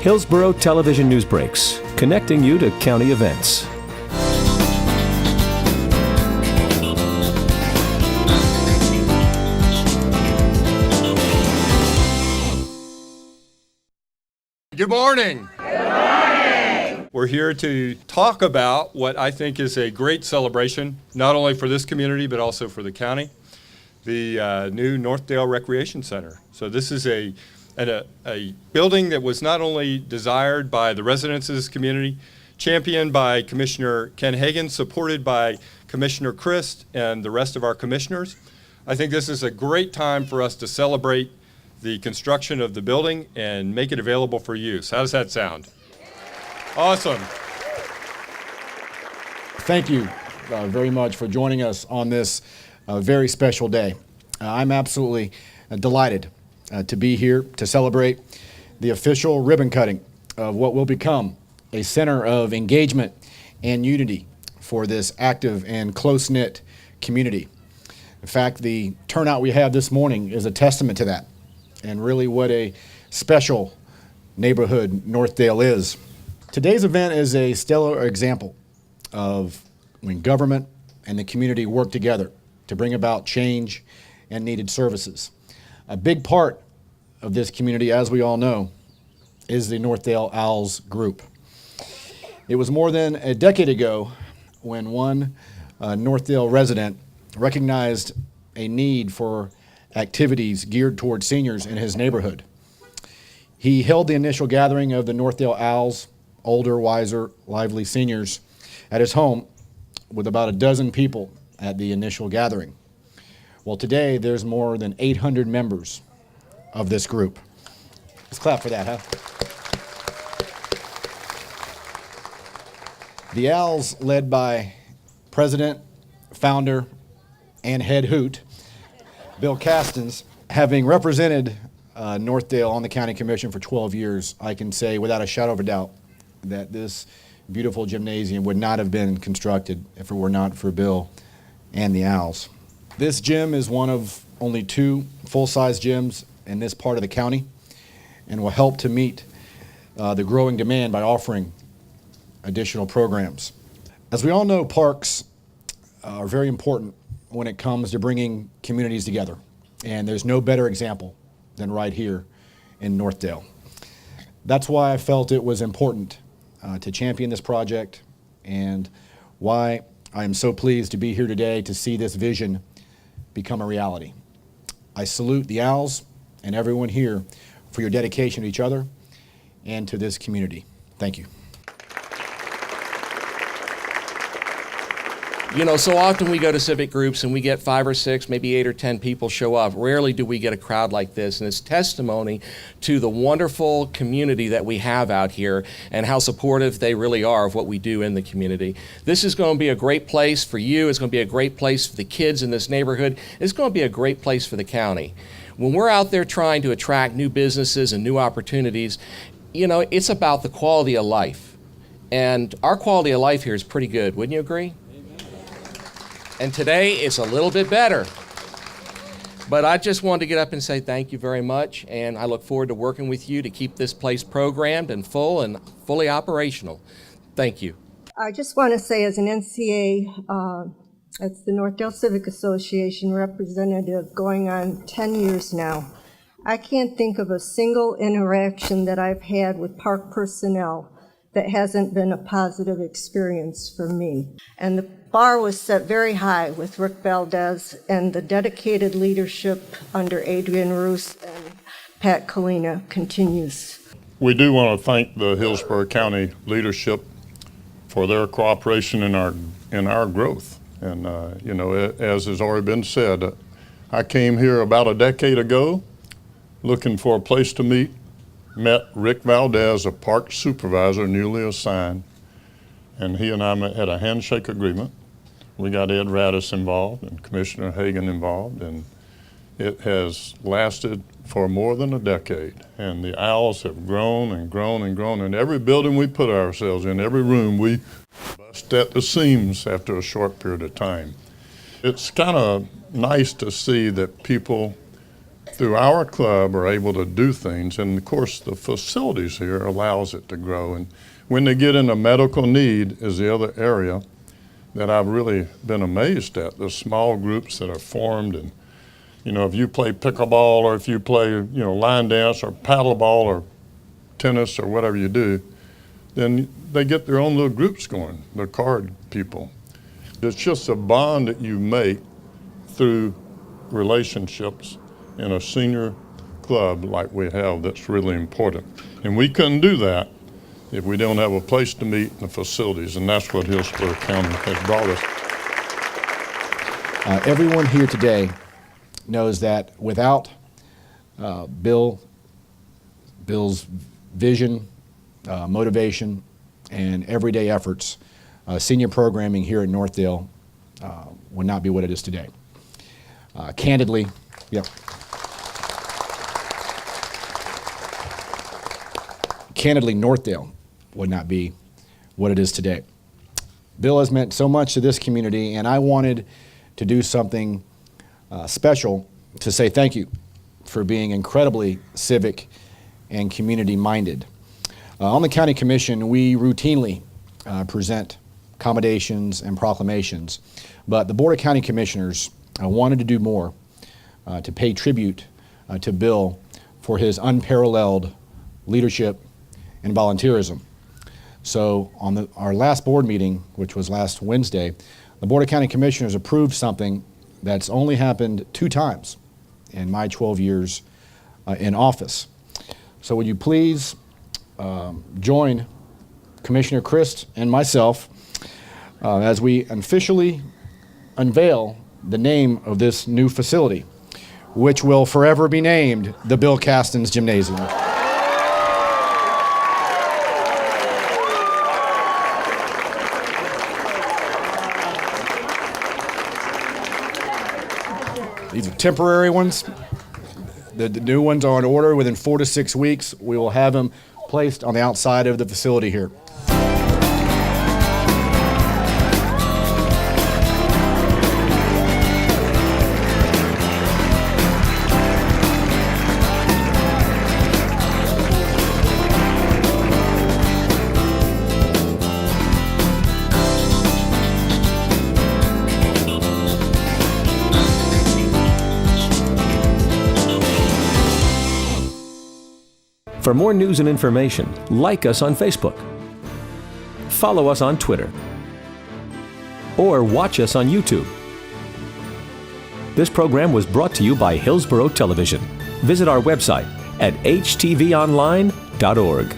Hillsborough Television News Breaks, connecting you to county events. Good morning. Good morning. We're here to talk about what I think is a great celebration, not only for this community, but also for the county, the new Northdale Recreation Center. So this is a building that was not only desired by the residents of this community, championed by Commissioner Ken Hagan, supported by Commissioner Christ and the rest of our commissioners. I think this is a great time for us to celebrate the construction of the building and make it available for use. How does that sound? Awesome. Thank you very much for joining us on this very special day. I'm absolutely delighted to be here to celebrate the official ribbon cutting of what will become a center of engagement and unity for this active and close-knit community. In fact, the turnout we have this morning is a testament to that, and really what a special neighborhood Northdale is. Today's event is a stellar example of when government and the community work together to bring about change and needed services. A big part of this community, as we all know, is the Northdale Owls group. It was more than a decade ago when one Northdale resident recognized a need for activities geared towards seniors in his neighborhood. He held the initial gathering of the Northdale Owls, older, wiser, lively seniors, at his home with about a dozen people at the initial gathering. Well, today there's more than 800 members of this group. Let's clap for that, huh? The Owls, led by President, founder, and head hoot, Bill Castens, having represented Northdale on the County Commission for 12 years, I can say without a shadow of a doubt that this beautiful gymnasium would not have been constructed if it were not for Bill and the Owls. This gym is one of only 2 full-size gyms in this part of the county and will help to meet the growing demand by offering additional programs. As we all know, parks are very important when it comes to bringing communities together. And there's no better example than right here in Northdale. That's why I felt it was important to champion this project and why I am so pleased to be here today to see this vision become a reality. I salute the Owls and everyone here for your dedication to each other and to this community. Thank you. You know, so often we go to civic groups and we get 5 or 6, maybe 8 or 10 people show up. Rarely do we get a crowd like this, and it's testimony to the wonderful community that we have out here and how supportive they really are of what we do in the community. This is going to be a great place for you. It's going to be a great place for the kids in this neighborhood. It's going to be a great place for the county. When we're out there trying to attract new businesses and new opportunities, you know, it's about the quality of life. And our quality of life here is pretty good. Wouldn't you agree? And today it's a little bit better. But I just wanted to get up and say thank you very much, and I look forward to working with you to keep this place programmed and full and fully operational. Thank you. I just want to say, as an NCA, it's the Northdale Civic Association representative going on 10 years now, I can't think of a single interaction that I've had with park personnel that hasn't been a positive experience for me. And the bar was set very high with Rick Valdez and the dedicated leadership under Adrian Roos and Pat Kalina continues. We do want to thank the Hillsborough County leadership for their cooperation in our growth. And you know, as has already been said, I came here about a decade ago looking for a place to meet. Met Rick Valdez, a park supervisor newly assigned, and he and I had a handshake agreement. We got Ed Radis involved and Commissioner Hagan involved, and it has lasted for more than a decade. And the Owls have grown and grown and grown. And every building we put ourselves in, every room, we bust at the seams after a short period of time. It's kind of nice to see that people through our club are able to do things, and of course the facilities here allows it to grow. And when they get into medical need is the other area that I've really been amazed at, the small groups that are formed. And if you play pickleball, or if you play line dance or paddleball or tennis or whatever you do, then they get their own little groups going, the card people. It's just a bond that you make through relationships in a senior club like we have that's really important. And we couldn't do that if we don't have a place to meet and the facilities, and that's what Hillsborough County has brought us. Everyone here today knows that without Bill's vision, motivation, and everyday efforts, senior programming here at Northdale would not be what it is today. Candidly, Northdale would not be what it is today. Bill has meant so much to this community, and I wanted to do something special to say thank you for being incredibly civic and community-minded. On the County Commission, we routinely present commendations and proclamations, but the Board of County Commissioners wanted to do more to pay tribute to Bill for his unparalleled leadership and volunteerism. So on our last board meeting, which was last Wednesday, the Board of County Commissioners approved something that's only happened 2 times in my 12 years in office. So would you please join Commissioner Christ and myself as we officially unveil the name of this new facility, which will forever be named the Bill Castens Gymnasium. These are temporary ones. The new ones are in order. Within 4 to 6 weeks, we will have them placed on the outside of the facility here. For more news and information, like us on Facebook, follow us on Twitter, or watch us on YouTube. This program was brought to you by Hillsborough Television. Visit our website at htvonline.org.